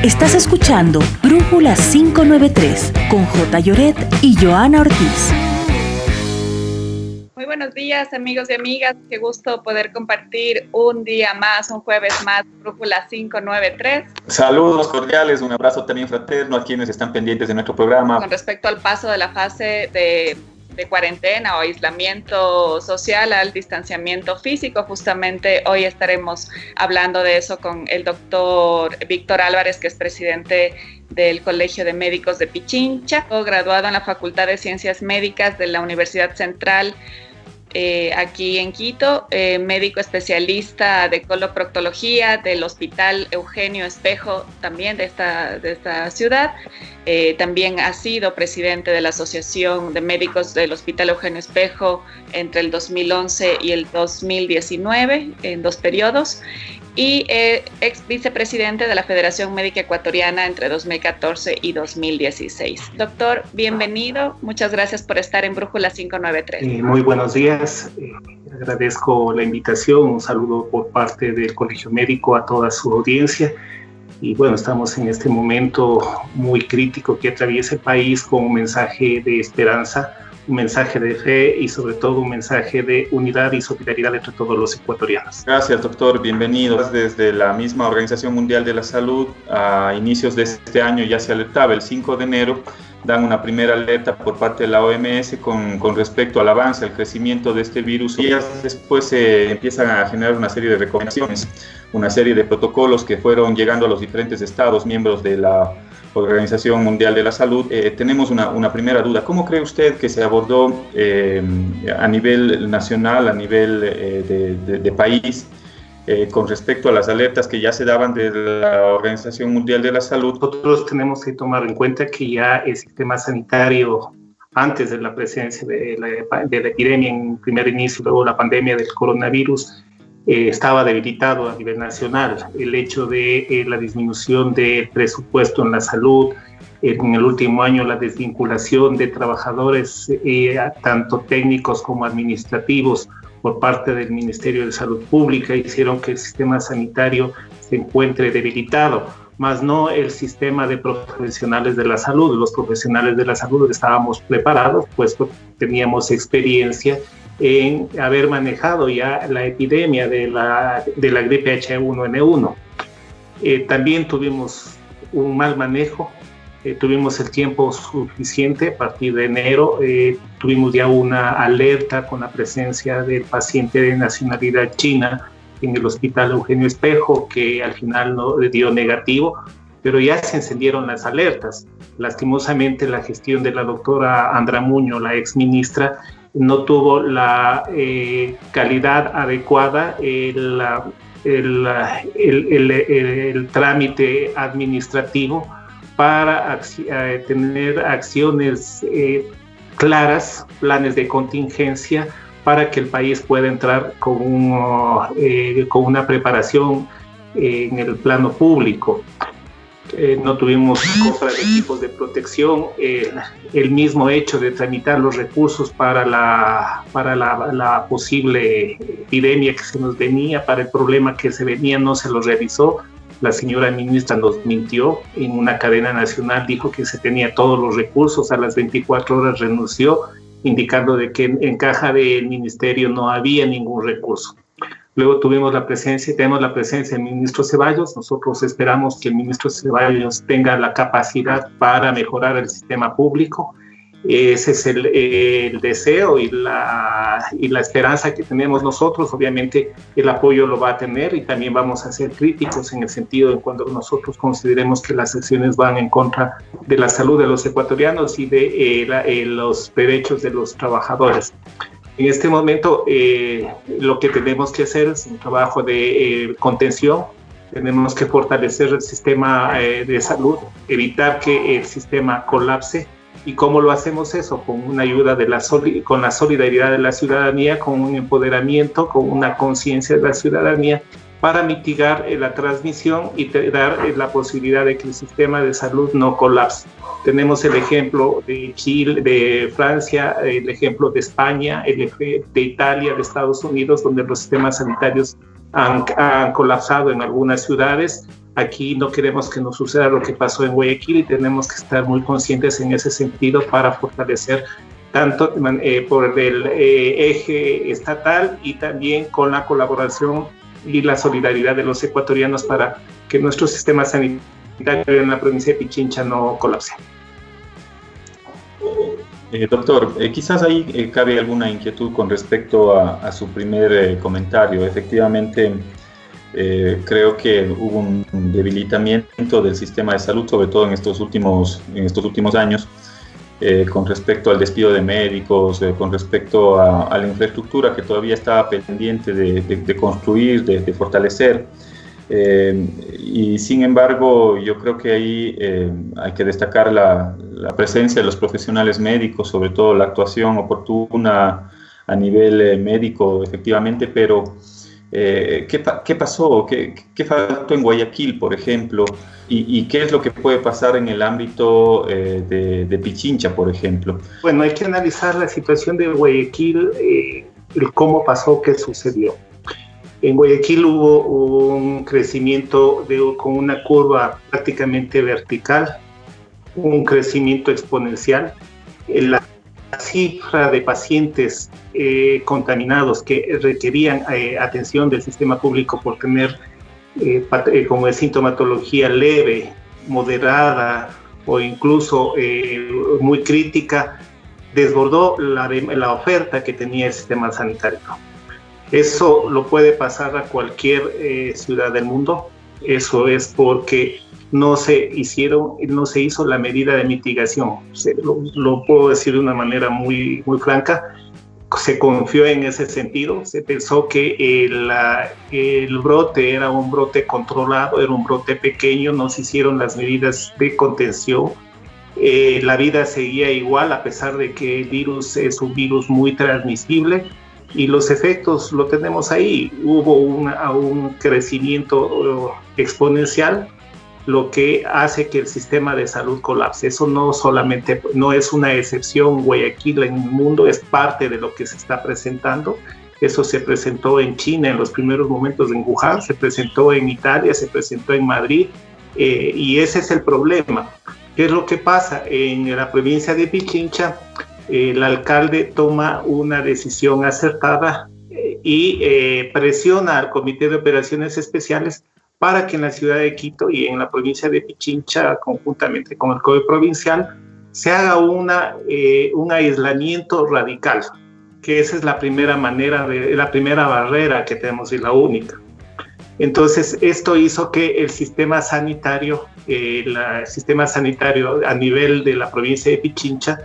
Estás escuchando Brújula 593 con J. Lloret y Joana Ortiz. Muy buenos días, amigos y amigas. Qué gusto poder compartir un día más, un jueves más, Brújula 593. Saludos cordiales, un abrazo también fraterno a quienes están pendientes de nuestro programa. Con respecto al paso de la fase de cuarentena o aislamiento social al distanciamiento físico, justamente hoy estaremos hablando de eso con el doctor Víctor Álvarez, que es presidente del Colegio de Médicos de Pichincha, graduado en la Facultad de Ciencias Médicas de la Universidad Central aquí en Quito, médico especialista de coloproctología del Hospital Eugenio Espejo, también de esta ciudad. También ha sido presidente de la Asociación de Médicos del Hospital Eugenio Espejo entre el 2011 y el 2019, en 2 periodos. Y ex vicepresidente de la Federación Médica Ecuatoriana entre 2014 y 2016. Doctor, bienvenido. Muchas gracias por estar en Brújula 593. Muy buenos días. Agradezco la invitación. Un saludo por parte del Colegio Médico a toda su audiencia. Y bueno, estamos en este momento muy crítico que atraviesa el país con un mensaje de esperanza, un mensaje de fe y sobre todo un mensaje de unidad y solidaridad entre todos los ecuatorianos. Gracias, doctor. Bienvenidos. Desde la misma Organización Mundial de la Salud, a inicios de este año ya se alertaba, el 5 de enero, dan una primera alerta por parte de la OMS con respecto al avance, al crecimiento de este virus, y después se empiezan a generar una serie de recomendaciones, una serie de protocolos que fueron llegando a los diferentes estados miembros de la Organización Mundial de la Salud. Tenemos una primera duda. ¿Cómo cree usted que se abordó a nivel nacional, a nivel de país, con respecto a las alertas que ya se daban de la Organización Mundial de la Salud? Nosotros tenemos que tomar en cuenta que ya el sistema sanitario, antes de la presencia de la epidemia en primer inicio, luego la pandemia del coronavirus, estaba debilitado a nivel nacional. El hecho de la disminución del presupuesto en la salud, en el último año la desvinculación de trabajadores, tanto técnicos como administrativos, por parte del Ministerio de Salud Pública, hicieron que el sistema sanitario se encuentre debilitado, más no el sistema de profesionales de la salud. Los profesionales de la salud estábamos preparados, pues teníamos experiencia en haber manejado ya la epidemia de la gripe H1N1. También tuvimos un mal manejo, tuvimos el tiempo suficiente. A partir de enero tuvimos ya una alerta con la presencia del paciente de nacionalidad china en el Hospital Eugenio Espejo, que al final no dio negativo, pero ya se encendieron las alertas. Lastimosamente la gestión de la doctora Andra Muño, la exministra, no tuvo la calidad adecuada, el trámite administrativo para tener acciones claras, planes de contingencia para que el país pueda entrar con una preparación en el plano público. No tuvimos compra de equipos de protección, el mismo hecho de tramitar los recursos para la posible epidemia que se nos venía, para el problema que se venía, no se los realizó. La señora ministra nos mintió en una cadena nacional, dijo que se tenía todos los recursos, a las 24 horas renunció, indicando de que en caja del ministerio no había ningún recurso. Luego tenemos la presencia del ministro Ceballos. Nosotros esperamos que el ministro Ceballos tenga la capacidad para mejorar el sistema público. Ese es el deseo y la esperanza que tenemos nosotros. Obviamente el apoyo lo va a tener y también vamos a ser críticos en el sentido de cuando nosotros consideremos que las acciones van en contra de la salud de los ecuatorianos y de los derechos de los trabajadores. En este momento lo que tenemos que hacer es un trabajo de contención. Tenemos que fortalecer el sistema de salud, evitar que el sistema colapse. ¿Y cómo lo hacemos eso? Con una ayuda con la solidaridad de la ciudadanía, con un empoderamiento, con una conciencia de la ciudadanía para mitigar la transmisión y dar la posibilidad de que el sistema de salud no colapse. Tenemos el ejemplo de Chile, de Francia, el ejemplo de España, el ejemplo de Italia, de Estados Unidos, donde los sistemas sanitarios han colapsado en algunas ciudades. Aquí no queremos que nos suceda lo que pasó en Guayaquil y tenemos que estar muy conscientes en ese sentido para fortalecer tanto por el eje estatal y también con la colaboración y la solidaridad de los ecuatorianos para que nuestro sistema sanitario en la provincia de Pichincha no colapse. Doctor, quizás ahí cabe alguna inquietud con respecto a su primer comentario. Efectivamente, creo que hubo un debilitamiento del sistema de salud, sobre todo en estos últimos años, con respecto al despido de médicos, con respecto a la infraestructura que todavía estaba pendiente de construir, de fortalecer. Y sin embargo, yo creo que ahí hay que destacar la presencia de los profesionales médicos, sobre todo la actuación oportuna a nivel médico, efectivamente, pero ¿qué pasó? ¿Qué faltó en Guayaquil, por ejemplo? ¿Y qué es lo que puede pasar en el ámbito de Pichincha, por ejemplo? Bueno, hay que analizar la situación de Guayaquil, el cómo pasó, qué sucedió. En Guayaquil hubo un crecimiento con una curva prácticamente vertical, un crecimiento exponencial. La cifra de pacientes contaminados que requerían atención del sistema público por tener como sintomatología leve, moderada o incluso muy crítica, desbordó la oferta que tenía el sistema sanitario. Eso lo puede pasar a cualquier ciudad del mundo. Eso es porque no se hizo la medida de mitigación. Lo puedo decir de una manera muy, muy franca. Se confió en ese sentido. Se pensó que el brote era un brote controlado, era un brote pequeño. No se hicieron las medidas de contención. La vida seguía igual a pesar de que el virus es un virus muy transmisible. Y los efectos lo tenemos ahí. Hubo un crecimiento exponencial, lo que hace que el sistema de salud colapse. Eso no es una excepción Guayaquil en el mundo, es parte de lo que se está presentando. Eso se presentó en China en los primeros momentos, en Wuhan, se presentó en Italia, se presentó en Madrid, y ese es el problema. ¿Qué es lo que pasa? En la provincia de Pichincha, el alcalde toma una decisión acertada y presiona al Comité de Operaciones Especiales para que en la ciudad de Quito y en la provincia de Pichincha, conjuntamente con el COE provincial, se haga un aislamiento radical, que esa es la primera barrera que tenemos y la única. Entonces, esto hizo que el sistema sanitario a nivel de la provincia de Pichincha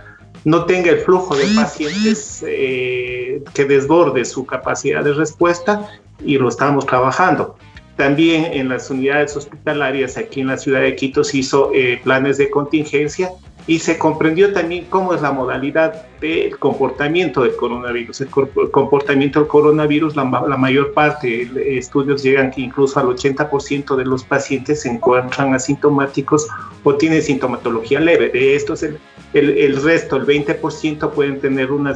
no tenga el flujo de pacientes que desborde su capacidad de respuesta, y lo estamos trabajando. También en las unidades hospitalarias aquí en la ciudad de Quito se hizo planes de contingencia y se comprendió también cómo es la modalidad del comportamiento del coronavirus. El comportamiento del coronavirus, la mayor parte de estudios llegan que incluso al 80% de los pacientes se encuentran asintomáticos o tienen sintomatología leve. De estos, el resto, el 20%, pueden tener una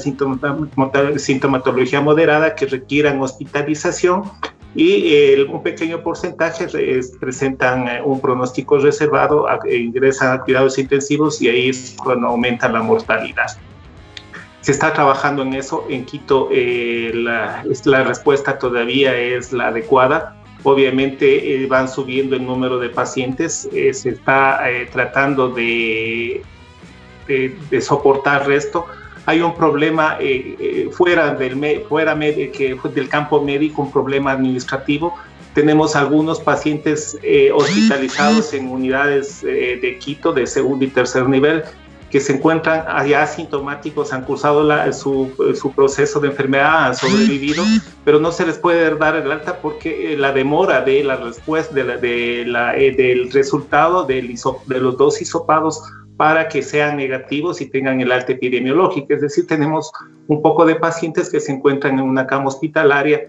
sintomatología moderada que requieran hospitalización, y un pequeño porcentaje presentan un pronóstico reservado, ingresan a cuidados intensivos, y ahí es cuando aumenta la mortalidad. Se está trabajando en eso. En Quito la respuesta todavía es la adecuada. Obviamente van subiendo el número de pacientes, se está tratando de soportar esto. Hay un problema fuera del campo médico, un problema administrativo. Tenemos algunos pacientes hospitalizados en unidades de Quito de segundo y tercer nivel que se encuentran allá asintomáticos, han cursado su proceso de enfermedad, han sobrevivido, pero no se les puede dar el alta porque la demora de la respuesta del resultado de los 2 hisopados para que sean negativos y tengan el alta epidemiológica. Es decir, tenemos un poco de pacientes que se encuentran en una cama hospitalaria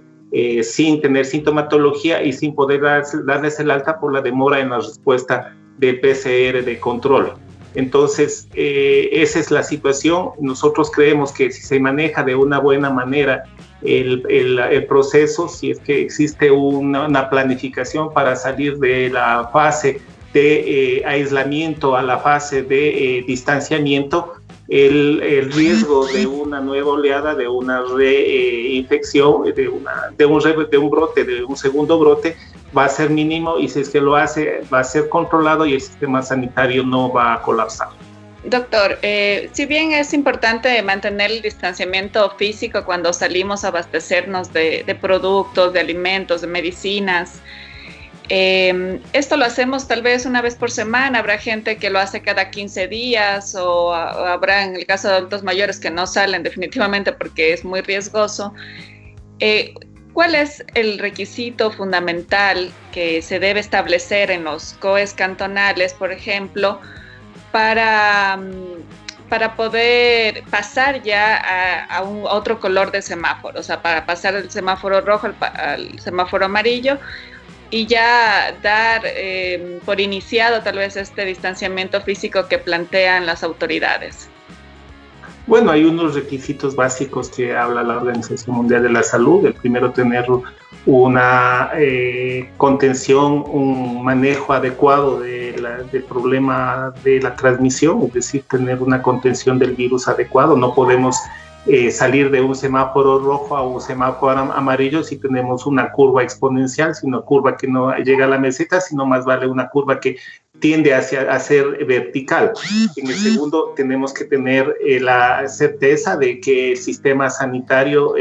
sin tener sintomatología y sin poder darles el alta por la demora en la respuesta de PCR de control. Entonces, esa es la situación. Nosotros creemos que si se maneja de una buena manera el proceso, si es que existe una planificación para salir de la fase de aislamiento a la fase de distanciamiento, el riesgo de una nueva oleada, de una reinfección, de un brote, de un segundo brote, va a ser mínimo, y si es que lo hace, va a ser controlado y el sistema sanitario no va a colapsar. Doctor, si bien es importante mantener el distanciamiento físico cuando salimos a abastecernos de productos, de alimentos, de medicinas, esto lo hacemos tal vez una vez por semana, habrá gente que lo hace cada 15 días o habrá, en el caso de adultos mayores, que no salen definitivamente porque es muy riesgoso. ¿Cuál es el requisito fundamental que se debe establecer en los COEs cantonales, por ejemplo, para poder pasar ya a otro color de semáforo? O sea, para pasar del semáforo rojo al semáforo amarillo y ya dar por iniciado tal vez este distanciamiento físico que plantean las autoridades. Bueno, hay unos requisitos básicos que habla la Organización Mundial de la Salud. El primero, tener una contención, un manejo adecuado del problema de la transmisión, es decir, tener una contención del virus adecuado. No podemos salir de un semáforo rojo a un semáforo amarillo si tenemos una curva exponencial, sino curva que no llega a la meseta, sino más vale una curva que tiende a ser vertical. En el segundo, tenemos que tener la certeza de que el sistema sanitario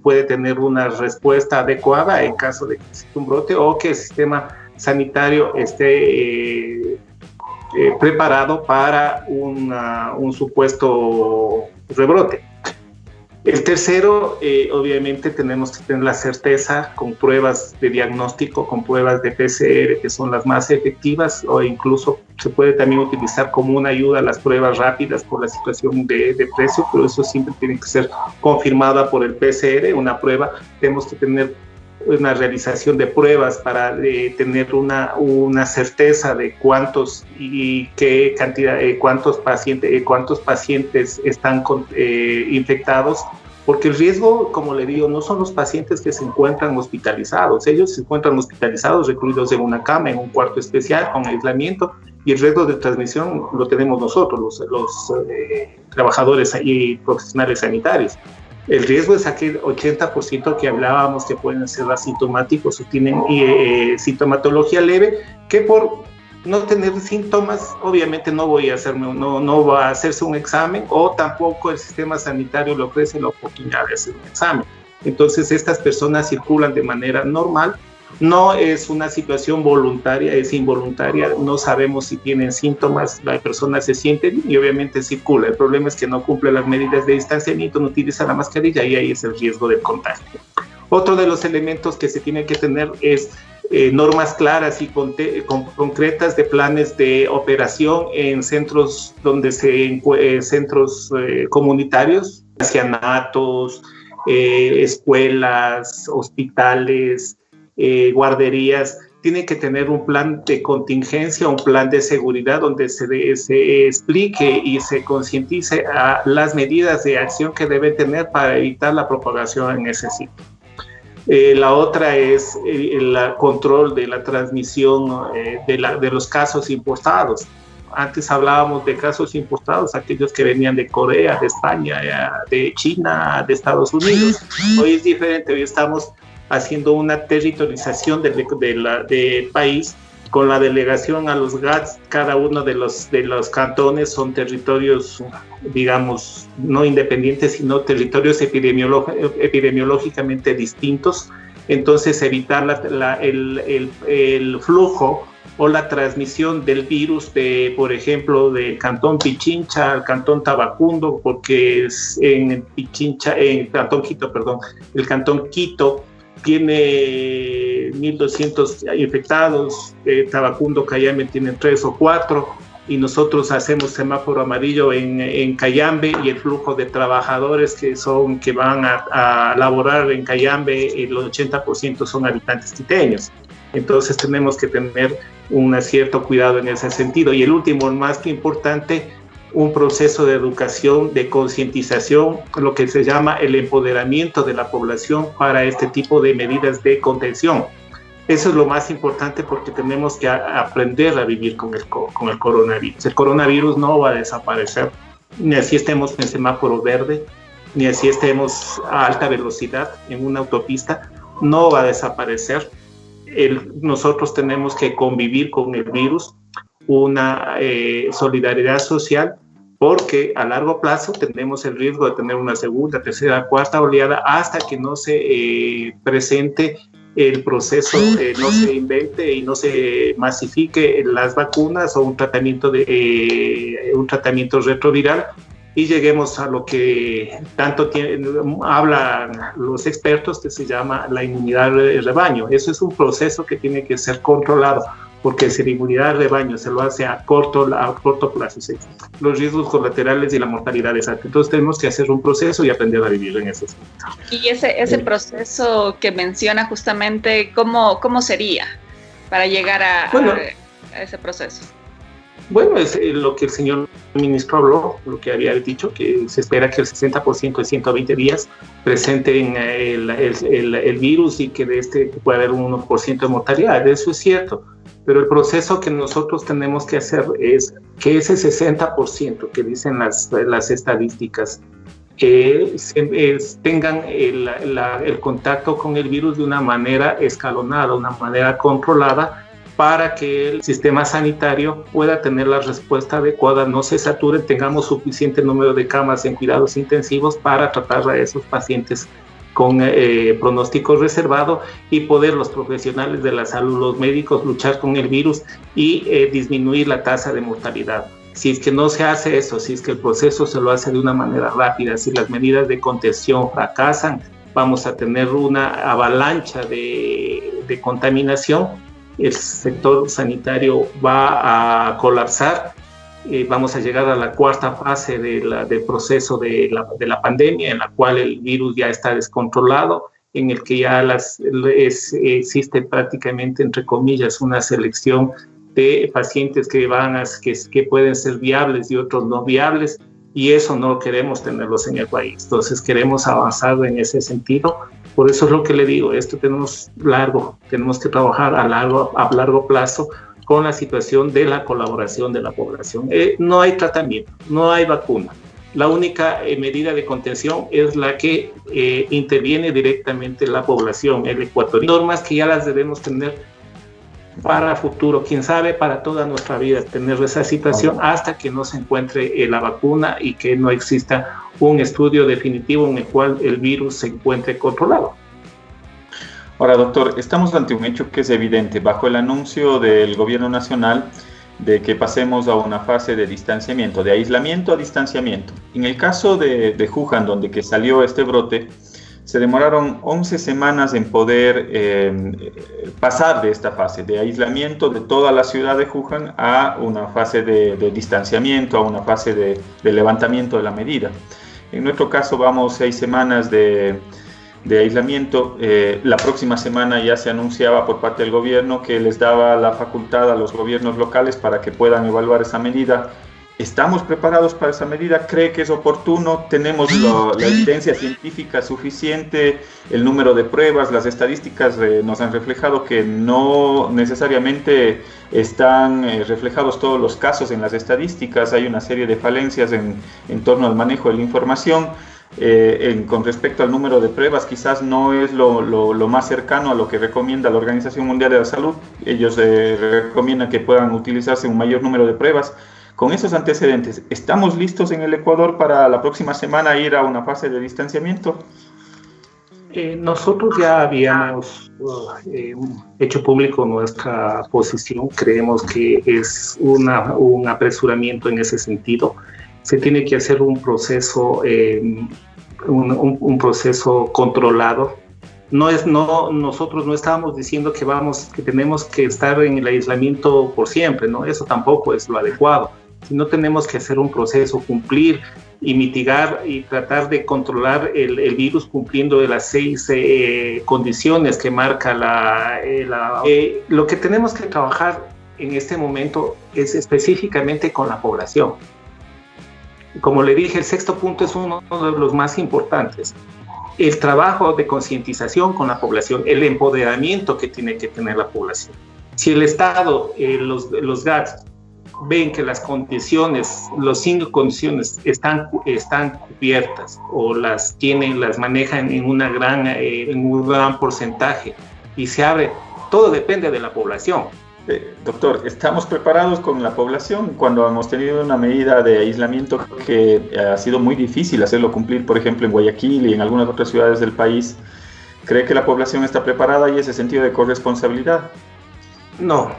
puede tener una respuesta adecuada en caso de que exista un brote, o que el sistema sanitario esté preparado para un supuesto rebrote. El tercero, obviamente tenemos que tener la certeza con pruebas de diagnóstico, con pruebas de PCR, que son las más efectivas, o incluso se puede también utilizar como una ayuda las pruebas rápidas por la situación de precio, pero eso siempre tiene que ser confirmada por el PCR, una prueba. Tenemos que tener una realización de pruebas para tener una certeza de cuántos y qué cantidad, cuántos pacientes están infectados, porque el riesgo, como le digo, no son los pacientes que se encuentran hospitalizados. Ellos se encuentran hospitalizados, recluidos en una cama, en un cuarto especial, con aislamiento, y el riesgo de transmisión lo tenemos nosotros, los trabajadores y profesionales sanitarios. El riesgo es aquel 80% que hablábamos, que pueden ser asintomáticos o tienen sintomatología leve, que por no tener síntomas, obviamente no va a hacerse un examen, o tampoco el sistema sanitario le ofrece la oportunidad de hacer un examen. Entonces, estas personas circulan de manera normal. No es una situación voluntaria, es involuntaria. No sabemos si tienen síntomas, la persona se siente bien y obviamente circula. El problema es que no cumple las medidas de distanciamiento, no utiliza la mascarilla, y ahí es el riesgo del contagio. Otro de los elementos que se tiene que tener es normas claras y concretas de planes de operación en centros centros comunitarios, ancianatos, escuelas, hospitales, guarderías. Tienen que tener un plan de contingencia, un plan de seguridad donde se explique y se concientice a las medidas de acción que deben tener para evitar la propagación en ese sitio. La otra es el control de la transmisión de los casos importados. Antes hablábamos de casos importados, aquellos que venían de Corea, de España, de China, de Estados Unidos. Hoy es diferente, hoy estamos haciendo una territorialización del país con la delegación a los GATS. Cada uno de los cantones son territorios, digamos, no independientes, sino territorios epidemiológicamente distintos. Entonces, evitar el flujo o la transmisión del virus por ejemplo, del cantón Pichincha al cantón Tabacundo, porque el cantón Quito tiene 1.200 infectados, Tabacundo, Cayambe tienen 3 o 4, y nosotros hacemos semáforo amarillo en Cayambe, y el flujo de trabajadores que van a laborar en Cayambe, el 80% son habitantes quiteños. Entonces tenemos que tener un cierto cuidado en ese sentido. Y el último, más que importante, un proceso de educación, de concientización, lo que se llama el empoderamiento de la población para este tipo de medidas de contención. Eso es lo más importante porque tenemos que aprender a vivir con el coronavirus. El coronavirus no va a desaparecer, ni así estemos en semáforo verde, ni así estemos a alta velocidad en una autopista, no va a desaparecer. Nosotros tenemos que convivir con el virus, una solidaridad social, porque a largo plazo tenemos el riesgo de tener una segunda, tercera, cuarta oleada hasta que no se presente el proceso, no se invente y no se masifique las vacunas o un tratamiento retroviral y lleguemos a lo que tanto hablan los expertos, que se llama la inmunidad de rebaño. Eso es un proceso que tiene que ser controlado, porque si la inmunidad de rebaño se lo hace a corto plazo, ¿sí? Los riesgos colaterales y la mortalidad es alta. Entonces tenemos que hacer un proceso y aprender a vivir en ese sentido. Y ese proceso que menciona justamente, ¿cómo sería para llegar a ese proceso? Bueno, es lo que el señor ministro habló, lo que había dicho, que se espera que el 60% de 120 días presenten el virus y que de este puede haber un 1% de mortalidad. Eso es cierto, pero el proceso que nosotros tenemos que hacer es que ese 60% que dicen las estadísticas tengan el contacto con el virus de una manera escalonada, una manera controlada, para que el sistema sanitario pueda tener la respuesta adecuada, no se saturen, tengamos suficiente número de camas en cuidados intensivos para tratar a esos pacientes con pronóstico reservado y poder los profesionales de la salud, los médicos, luchar con el virus y disminuir la tasa de mortalidad. Si es que no se hace eso, si es que el proceso se lo hace de una manera rápida, si las medidas de contención fracasan, vamos a tener una avalancha de contaminación. El sector sanitario va a colapsar, vamos a llegar a la cuarta fase del proceso de la pandemia, en la cual el virus ya está descontrolado, en el que ya existe prácticamente, entre comillas, una selección de pacientes que pueden ser viables y otros no viables, y eso no queremos tenerlos en el país. Entonces queremos avanzar en ese sentido. Por eso es lo que le digo, esto tenemos que trabajar a largo plazo con la situación de la colaboración de la población. No hay tratamiento, no hay vacuna. La única medida de contención es la que interviene directamente la población, el ecuatoriano. Normas que ya las debemos tener para futuro, quién sabe, para toda nuestra vida, tener esa situación hasta que no se encuentre la vacuna y que no exista un estudio definitivo en el cual el virus se encuentre controlado. Ahora, doctor, estamos ante un hecho que es evidente. Bajo el anuncio del gobierno nacional de que pasemos a una fase de distanciamiento, de aislamiento a distanciamiento. En el caso de Wuhan, donde que salió este brote, se demoraron 11 semanas en poder pasar de esta fase de aislamiento de toda la ciudad de Wuhan a una fase de distanciamiento, a una fase de levantamiento de la medida. En nuestro caso vamos 6 semanas de aislamiento. La próxima semana ya se anunciaba por parte del gobierno que les daba la facultad a los gobiernos locales para que puedan evaluar esa medida. ¿Estamos preparados para esa medida? ¿Cree que es oportuno? ¿Tenemos la evidencia científica suficiente? ¿El número de pruebas? Las estadísticas nos han reflejado que no necesariamente están reflejados todos los casos en las estadísticas. Hay una serie de falencias en torno al manejo de la información. Con respecto al número de pruebas, quizás no es lo más cercano a lo que recomienda la Organización Mundial de la Salud. Ellos recomiendan que puedan utilizarse un mayor número de pruebas. Con esos antecedentes, ¿estamos listos en el Ecuador para la próxima semana ir a una fase de distanciamiento? Nosotros ya habíamos hecho público nuestra posición. Creemos que es un apresuramiento en ese sentido. Se tiene que hacer un proceso, un proceso controlado. Nosotros no estábamos diciendo que tenemos que estar en el aislamiento por siempre, ¿no? Eso tampoco es lo adecuado. Sino tenemos que hacer un proceso, cumplir y mitigar y tratar de controlar el virus cumpliendo de las 6 condiciones que marca lo que tenemos que trabajar en este momento es específicamente con la población. Como le dije, el sexto punto es uno de los más importantes. El trabajo de concientización con la población, el empoderamiento que tiene que tener la población. Si el Estado, los GATS, ven que las condiciones, las 5 condiciones están cubiertas o las manejan en un gran porcentaje y se abre, todo depende de la población. Doctor, ¿estamos preparados con la población cuando hemos tenido una medida de aislamiento que ha sido muy difícil hacerlo cumplir, por ejemplo, en Guayaquil y en algunas otras ciudades del país? ¿Cree que la población está preparada y ese sentido de corresponsabilidad? No,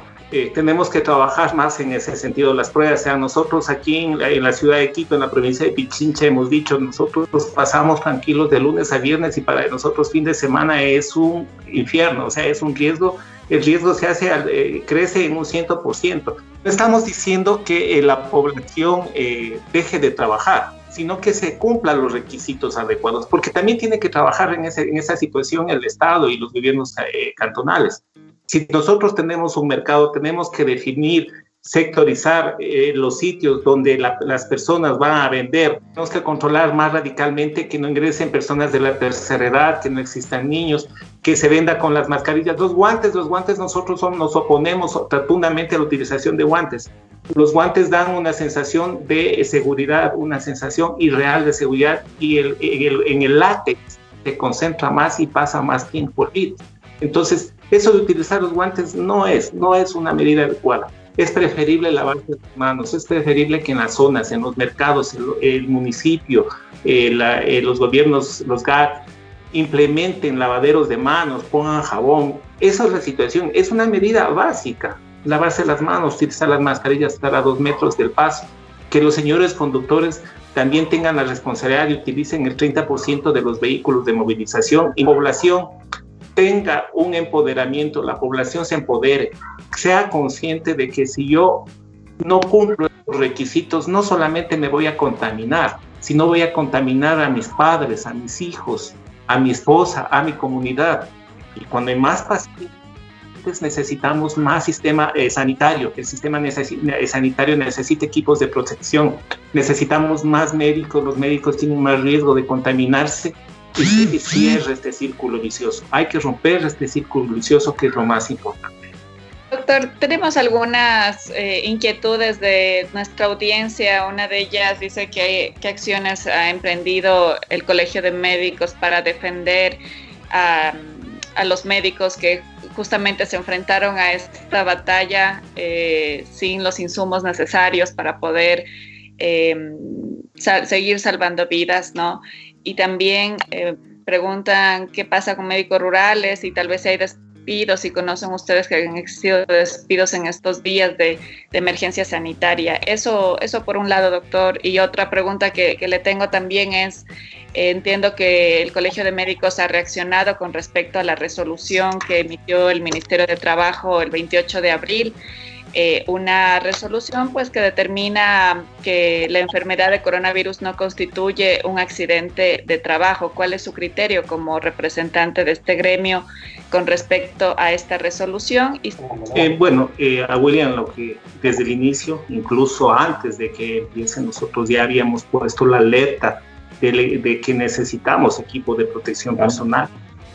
tenemos que trabajar más en ese sentido. Las pruebas, o sea, nosotros aquí en la ciudad de Quito, en la provincia de Pichincha, hemos dicho, nosotros pasamos tranquilos de lunes a viernes y para nosotros fin de semana es un infierno, o sea, es un riesgo. El riesgo crece en un 100%. No estamos diciendo que la población deje de trabajar, sino que se cumplan los requisitos adecuados, porque también tiene que trabajar en esa situación el Estado y los gobiernos cantonales. Si nosotros tenemos un mercado, tenemos que definir, sectorizar los sitios donde las personas van a vender. Tenemos que controlar más radicalmente que no ingresen personas de la tercera edad, que no existan niños, que se venda con las mascarillas. Los guantes nosotros nos oponemos rotundamente a la utilización de guantes. Los guantes dan una sensación de seguridad, una sensación irreal de seguridad y en el látex se concentra más y pasa más tiempo el virus. Entonces, eso de utilizar los guantes no es una medida adecuada. Es preferible lavarse las manos, es preferible que en las zonas, en los mercados, el municipio, los gobiernos, los GAT, implementen lavaderos de manos, pongan jabón. Esa es la situación, es una medida básica. Lavarse las manos, utilizar las mascarillas, estar a 2 metros del paso. Que los señores conductores también tengan la responsabilidad y utilicen el 30% de los vehículos de movilización y población tenga un empoderamiento, la población se empodere, sea consciente de que si yo no cumplo los requisitos, no solamente me voy a contaminar, sino voy a contaminar a mis padres, a mis hijos, a mi esposa, a mi comunidad. Y cuando hay más pacientes, necesitamos más sistema sanitario. El sistema sanitario necesita equipos de protección. Necesitamos más médicos. Los médicos tienen más riesgo de contaminarse. Y cierra este círculo vicioso. Hay que romper este círculo vicioso, que es lo más importante. Doctor, tenemos algunas inquietudes de nuestra audiencia. Una de ellas dice que qué acciones ha emprendido el Colegio de Médicos para defender a los médicos que justamente se enfrentaron a esta batalla sin los insumos necesarios para poder seguir salvando vidas, ¿no? Y también preguntan qué pasa con médicos rurales y tal vez si hay despidos, si conocen ustedes que han existido despidos en estos días de emergencia sanitaria. Eso por un lado, doctor. Y otra pregunta que le tengo también es, entiendo que el Colegio de Médicos ha reaccionado con respecto a la resolución que emitió el Ministerio de Trabajo el 28 de abril, una resolución pues que determina que la enfermedad de coronavirus no constituye un accidente de trabajo. ¿Cuál es su criterio como representante de este gremio con respecto a esta resolución? A William, lo que desde el inicio, incluso antes de que empiece, nosotros ya habíamos puesto la alerta de que necesitamos equipo de protección personal.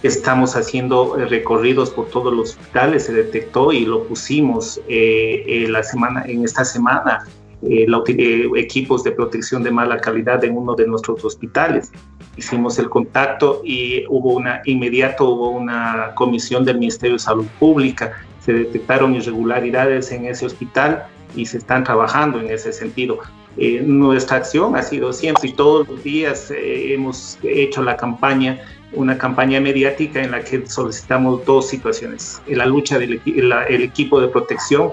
Estamos haciendo recorridos por todos los hospitales, se detectó y lo pusimos en esta semana, equipos de protección de mala calidad en uno de nuestros hospitales. Hicimos el contacto y hubo una comisión del Ministerio de Salud Pública, se detectaron irregularidades en ese hospital y se están trabajando en ese sentido. Nuestra acción ha sido siempre y todos los días hemos hecho una campaña mediática en la que solicitamos 2 situaciones: la lucha del el equipo de protección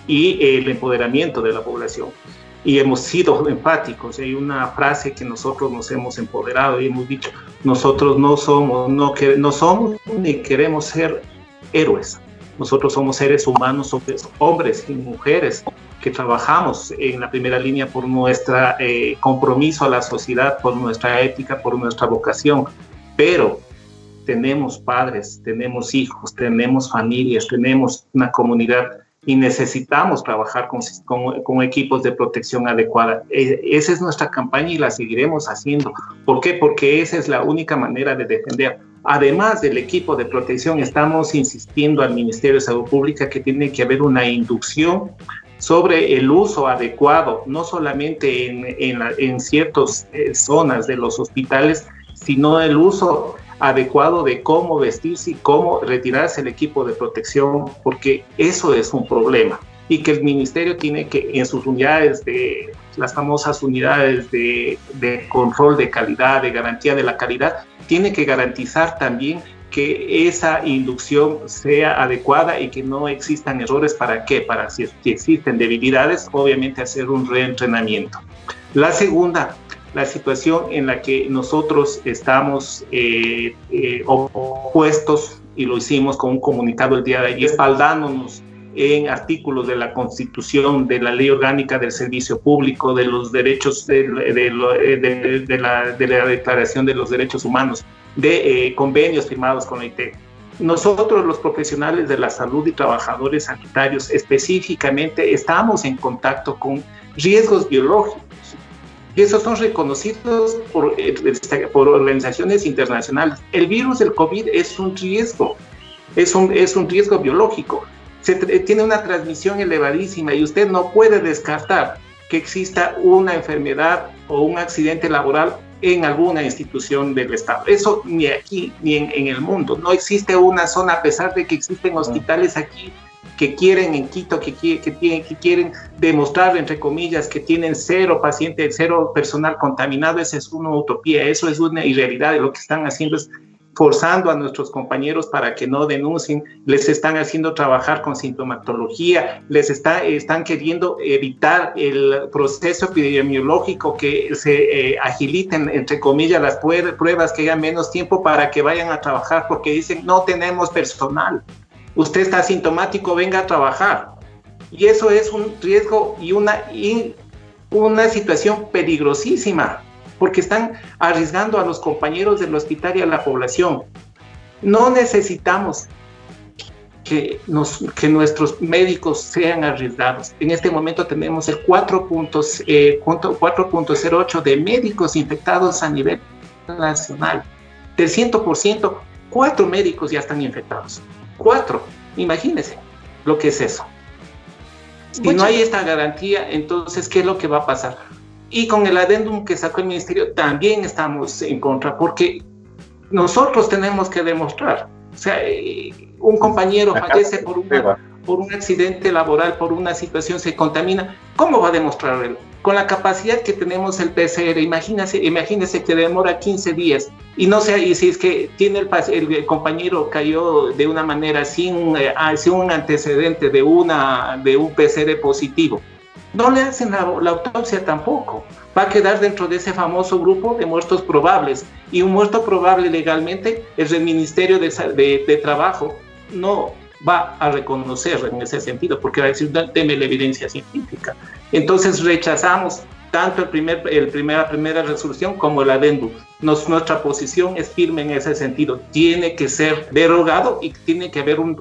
y el empoderamiento de la población. Y hemos sido empáticos. Hay una frase que nosotros nos hemos empoderado y hemos dicho: nosotros no somos ni queremos ser héroes. Nosotros somos seres humanos, somos hombres y mujeres que trabajamos en la primera línea por nuestro compromiso a la sociedad, por nuestra ética, por nuestra vocación. Pero tenemos padres, tenemos hijos, tenemos familias, tenemos una comunidad y necesitamos trabajar con equipos de protección adecuada. Esa es nuestra campaña y la seguiremos haciendo. ¿Por qué? Porque esa es la única manera de defender. Además del equipo de protección, estamos insistiendo al Ministerio de Salud Pública que tiene que haber una inducción sobre el uso adecuado, no solamente en ciertas zonas de los hospitales, sino el uso adecuado de cómo vestirse y cómo retirarse el equipo de protección, porque eso es un problema. Y que el ministerio tiene que, en sus unidades, las famosas unidades de control de calidad, de garantía de la calidad, tiene que garantizar también que esa inducción sea adecuada y que no existan errores. ¿Para qué? Para si existen debilidades, obviamente hacer un reentrenamiento. La segunda, la situación en la que nosotros estamos opuestos, y lo hicimos con un comunicado el día de ayer, respaldándonos en artículos de la Constitución, de la Ley Orgánica del Servicio Público, de los derechos, de la Declaración de los Derechos Humanos, de convenios firmados con la OIT. Nosotros, los profesionales de la salud y trabajadores sanitarios, específicamente, estamos en contacto con riesgos biológicos, y esos son reconocidos por organizaciones internacionales. El virus del COVID es un riesgo, es un riesgo biológico. Tiene una transmisión elevadísima y usted no puede descartar que exista una enfermedad o un accidente laboral en alguna institución del Estado. Eso ni aquí ni en el mundo. No existe una zona, a pesar de que existen hospitales aquí que quieren en Quito, que quieren demostrar, entre comillas, que tienen cero pacientes, cero personal contaminado. Esa es una utopía, eso es una irrealidad. Lo que están haciendo es forzando a nuestros compañeros para que no denuncien, les están haciendo trabajar con sintomatología, les están queriendo evitar el proceso epidemiológico, que se agiliten, entre comillas, las pruebas, que haya menos tiempo para que vayan a trabajar, porque dicen, no tenemos personal. Usted está asintomático, venga a trabajar. Y eso es un riesgo y una situación peligrosísima, porque están arriesgando a los compañeros del hospital y a la población. No necesitamos que nuestros médicos sean arriesgados. En este momento tenemos el 4.08 de médicos infectados a nivel nacional. Del 100%, 4 médicos ya están infectados. 4, imagínense lo que es eso. Si no hay esta garantía, entonces, ¿qué es lo que va a pasar? Y con el adendum que sacó el ministerio también estamos en contra, porque nosotros tenemos que demostrar. O sea, un compañero fallece por un accidente laboral, por una situación, se contamina. ¿Cómo va a demostrar él? Con la capacidad que tenemos el PCR, imagínese que demora 15 días y no sé, y si es que tiene el compañero cayó de una manera sin un antecedente de un PCR positivo, no le hacen la autopsia tampoco. Va a quedar dentro de ese famoso grupo de muertos probables, y un muerto probable legalmente el Ministerio de Trabajo no va a reconocer en ese sentido, porque va a decir, deme la evidencia científica. Entonces rechazamos tanto la primera resolución como el adendum. Nuestra posición es firme en ese sentido. Tiene que ser derogado y tiene que haber un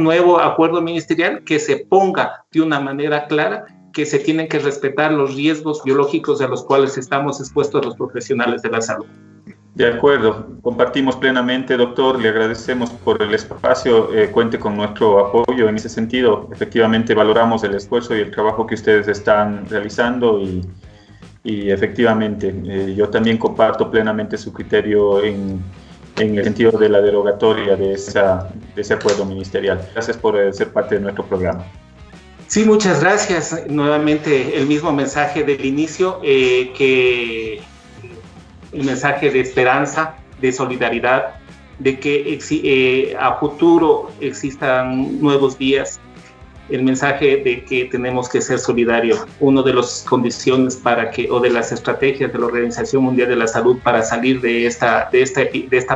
nuevo acuerdo ministerial que se ponga de una manera clara que se tienen que respetar los riesgos biológicos a los cuales estamos expuestos los profesionales de la salud. De acuerdo, compartimos plenamente, doctor, le agradecemos por el espacio, cuente con nuestro apoyo en ese sentido. Efectivamente valoramos el esfuerzo y el trabajo que ustedes están realizando y efectivamente yo también comparto plenamente su criterio en el sentido de la derogatoria de ese acuerdo ministerial. Gracias por ser parte de nuestro programa. Sí, muchas gracias. Nuevamente el mismo mensaje del inicio, el mensaje de esperanza, de solidaridad, de que a futuro existan nuevos días, el mensaje de que tenemos que ser solidarios. Una de las condiciones o de las estrategias de la Organización Mundial de la Salud para salir de esta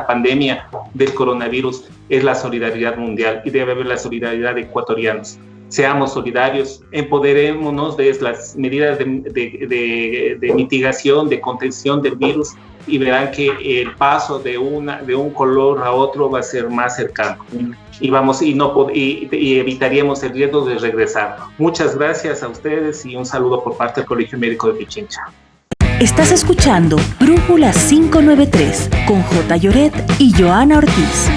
pandemia del coronavirus es la solidaridad mundial, y debe haber la solidaridad de ecuatorianos. seamos solidarios, empoderémonos de las medidas de mitigación, de contención del virus, y verán que el paso de un color a otro va a ser más cercano y evitaríamos el riesgo de regresar. Muchas gracias a ustedes y un saludo por parte del Colegio Médico de Pichincha. Estás escuchando Brújula 593 con J. Lloret y Joana Ortiz.